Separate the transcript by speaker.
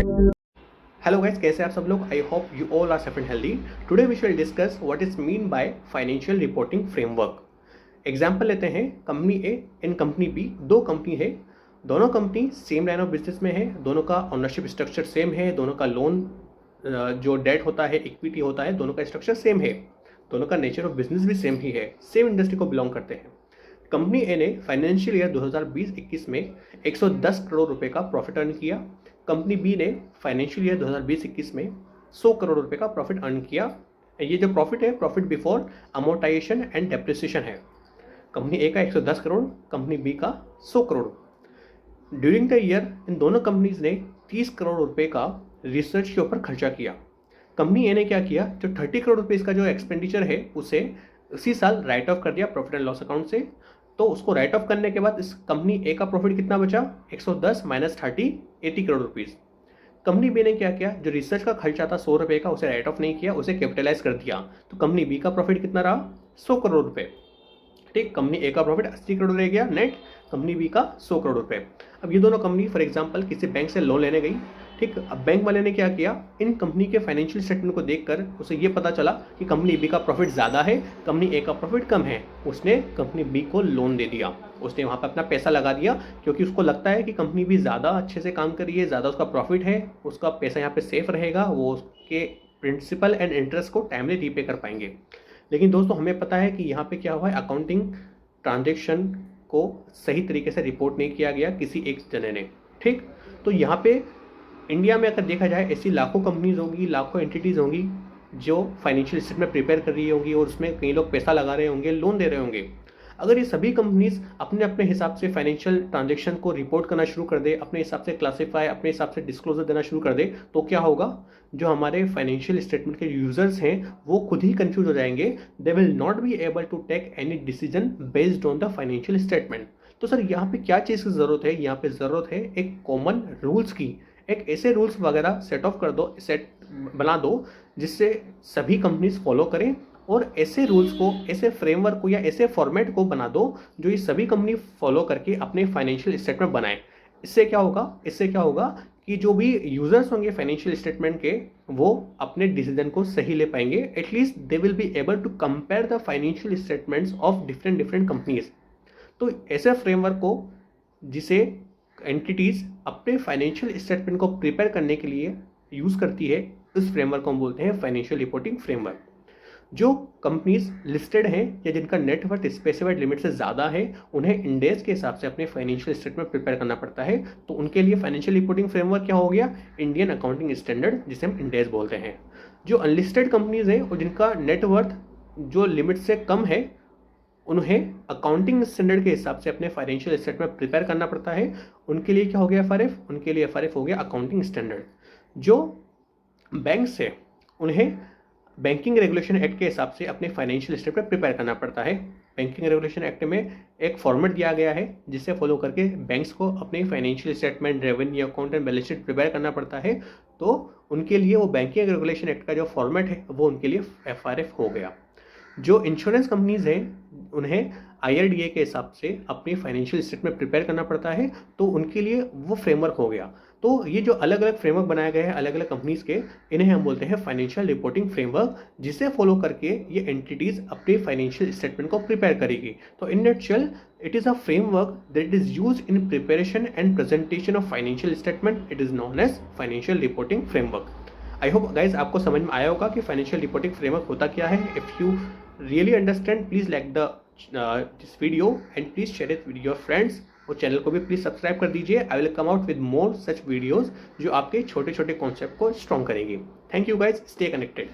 Speaker 1: Hello guys, कैसे हैं आप सब लोग। I hope you all are safe and healthy. Today we will discuss what is mean by financial reporting framework. Example लेते हैं company A and company B. दो company है, दोनों company same line of business में है, दोनों का ownership structure same है, दोनों का लोन जो डेट होता है, इक्विटी होता है, दोनों का स्ट्रक्चर सेम है, दोनों का नेचर ऑफ बिजनेस भी सेम ही है, सेम इंडस्ट्री को बिलोंग करते हैं। कंपनी ए ने फाइनेंशियल ईयर 2020-21 में 110 करोड़ रुपए का प्रॉफिट अर्न किया। कंपनी बी ने फाइनेंशियल ईयर 2020-21 में 100 करोड़ रुपए का प्रॉफिट अर्न किया। ये जो प्रॉफिट है, profit before amortisation and depreciation है। कंपनी ए का 110 करोड़, कंपनी बी का 100 crore. During the year in दोनों कंपनीज ने 30 करोड़ रुपए का रिसर्च के ऊपर खर्चा किया। कंपनी ए ने क्या किया, जो 30 करोड़ रुपए इसका जो एक्सपेंडिचर है उसे उसी साल राइट ऑफ कर दिया प्रॉफिट एंड लॉस अकाउंट से। तो उसको राइट ऑफ करने के बाद इस कंपनी ए का प्रॉफिट कितना बचा, 110 minus 30, 80 crore rupees. Company B ने क्या किया, जो रिसर्च का खर्चा था 100 रुपए का, उसे राइट ऑफ नहीं किया, उसे कैपिटलाइज कर दिया। तो कंपनी बी का प्रॉफिट कितना रहा, 100 करोड़ रुपए। ठीक, कंपनी ए का प्रॉफिट 80 करोड़ रह गया नेट, कंपनी बी का 100 करोड़ रुपए। अब ये दोनों कंपनी फॉर एग्जांपल किसी बैंक से लोन लेने गई। ठीक, अब बैंक वाले ने क्या किया, इन कंपनी के फाइनेंशियल स्टेटमेंट को देखकर उसे ये पता चला कि कंपनी बी का प्रॉफिट ज़्यादा है, कंपनी ए का प्रॉफिट कम है। उसने कंपनी बी को लोन दे दिया, उसने वहाँ पर अपना पैसा लगा दिया, क्योंकि उसको लगता है कि कंपनी बी ज़्यादा अच्छे से काम कर रही है, ज़्यादा उसका प्रॉफिट है, उसका पैसा यहाँ पे सेफ रहेगा, वो उसके प्रिंसिपल एंड इंटरेस्ट को टाइमली रीपे कर पाएंगे। लेकिन दोस्तों हमें पता है कि यहाँ पे क्या हुआ है, अकाउंटिंग ट्रांजेक्शन को सही तरीके से रिपोर्ट नहीं किया गया किसी एक जने ने। ठीक, तो यहाँ पे इंडिया में अगर देखा जाए ऐसी लाखों कंपनीज होंगी, लाखों एंटिटीज़ होंगी जो फाइनेंशियल स्टेटमेंट प्रिपेयर कर रही होंगी और उसमें कई लोग पैसा लगा रहे होंगे, लोन दे रहे होंगे। अगर ये सभी कंपनीज अपने अपने हिसाब से फाइनेंशियल ट्रांजेक्शन को रिपोर्ट करना शुरू कर दे, अपने हिसाब से क्लासीफाई, अपने हिसाब से डिस्क्लोजर देना शुरू कर दे, तो क्या होगा, जो हमारे फाइनेंशियल स्टेटमेंट के यूजर्स हैं वो खुद ही कंफ्यूज हो जाएंगे। They will not be able to take any decision based on the financial statement. तो सर यहाँ पे क्या चीज़ की ज़रूरत है, यहाँ पे ज़रूरत है एक कॉमन रूल्स की। एक ऐसे रूल्स वगैरह सेट बना दो जिससे सभी कंपनीज फॉलो करें, और ऐसे रूल्स को, ऐसे फ्रेमवर्क को या ऐसे फॉर्मेट को बना दो जो ये सभी कंपनी फॉलो करके अपने फाइनेंशियल स्टेटमेंट बनाएं। इससे क्या होगा कि जो भी यूजर्स होंगे फाइनेंशियल स्टेटमेंट के, वो अपने डिसीजन को सही ले पाएंगे। At least they will be able to compare the financial statements of different companies. तो ऐसे फ्रेमवर्क को, जिसे एंटिटीज अपने फाइनेंशियल स्टेटमेंट को प्रिपेयर करने के लिए यूज करती है, इस फ्रेमवर्क को हम बोलते हैं फाइनेंशियल रिपोर्टिंग फ्रेमवर्क। जो कंपनीज लिस्टेड हैं या जिनका नेटवर्थ स्पेसिफाइड लिमिट से ज़्यादा है, उन्हें इंडेज के हिसाब से अपने फाइनेंशियल स्टेटमेंट प्रिपेयर करना पड़ता है। तो उनके लिए फाइनेंशियल रिपोर्टिंग फ्रेमवर्क क्या हो गया, इंडियन अकाउंटिंग स्टैंडर्ड, जिसे हम इंडेज बोलते हैं। जो अनलिस्टेड कंपनीज हैं और जिनका नेटवर्थ जो लिमिट से कम है, उन्हें अकाउंटिंग स्टैंडर्ड के हिसाब से अपने फाइनेंशियल स्टेटमेंट प्रिपेयर करना पड़ता है। उनके लिए क्या हो गया एफआरएफ, उनके लिए एफआरएफ हो गया अकाउंटिंग स्टैंडर्ड। जो बैंक्स है, उन्हें बैंकिंग रेगुलेशन एक्ट के हिसाब से अपने फाइनेंशियल स्टेटमेंट प्रिपेयर करना पड़ता है। बैंकिंग रेगुलेशन एक्ट में एक फॉर्मेट दिया गया है जिसे फॉलो करके बैंक्स को अपने financial statement, revenue account and balance sheet prepare करना पड़ता है। तो उनके लिए वो बैंकिंग रेगुलेशन एक्ट का जो फॉर्मेट है वो उनके लिए एफआरएफ हो गया। जो इंश्योरेंस कंपनीज हैं, उन्हें आईआरडीए के हिसाब से अपनी फाइनेंशियल स्टेटमेंट प्रिपेयर करना पड़ता है, तो उनके लिए वो फ्रेमवर्क हो गया। तो ये जो अलग अलग फ्रेमवर्क बनाए गए हैं अलग अलग कंपनीज के, इन्हें हम बोलते हैं फाइनेंशियल रिपोर्टिंग फ्रेमवर्क, जिसे फॉलो करके ये एंटिटीज अपनी फाइनेंशियल स्टेटमेंट को प्रिपेयर करेगी। तो in nutshell, it is a framework that is used in preparation and presentation of financial statement. It is known as financial reporting framework. I hope guys आपको समझ में आया होगा कि फाइनेंशियल रिपोर्टिंग फ्रेमवर्क होता क्या है। If you really understand, please like this video and please share it with your friends, और चैनल को भी प्लीज सब्सक्राइब कर दीजिए। I will come out with more such videos जो आपके छोटे छोटे कॉन्सेप्ट को स्ट्रॉन्ग करेंगे। Thank you guys, stay connected.